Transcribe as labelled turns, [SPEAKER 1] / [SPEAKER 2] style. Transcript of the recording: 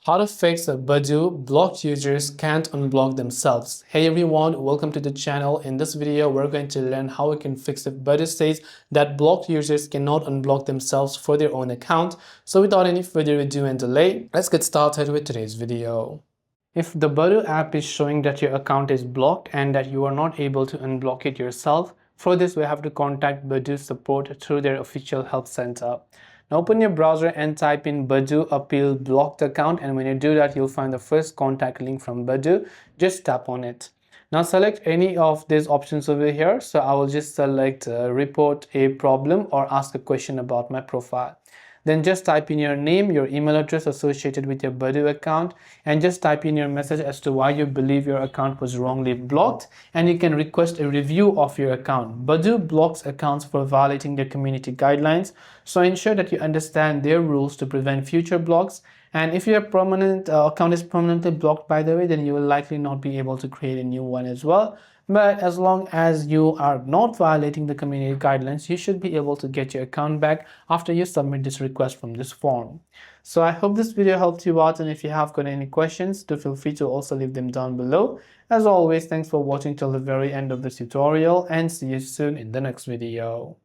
[SPEAKER 1] How to fix a Badoo blocked users can't unblock themselves. Hey everyone, welcome to the channel. In this video, we're going to learn how we can fix if Badoo says that blocked users cannot unblock themselves for their own account. So without any further ado and delay, let's get started with today's video. If the Badoo app is showing that your account is blocked and that you are not able to unblock it yourself, for this we have to contact Badoo support through their official help center. Now open your browser and type in Badoo appeal blocked account, and when you do that you'll find the first contact link from Badoo. Just tap on it. Now select any of these options over here. So I will just select report a problem or ask a question about my profile. Then just type in your name, your email address associated with your Badoo account, and just type in your message as to why you believe your account was wrongly blocked, and you can request a review of your account. Badoo blocks accounts for violating their community guidelines, so ensure that you understand their rules to prevent future blocks. And if your account is permanently blocked, by the way, then you will likely not be able to create a new one as well. But as long as you are not violating the community guidelines, you should be able to get your account back after you submit this request from this form. So I hope this video helped you out, and if you have got any questions, do feel free to also leave them down below. As always, thanks for watching till the very end of this tutorial, and see you soon in the next video.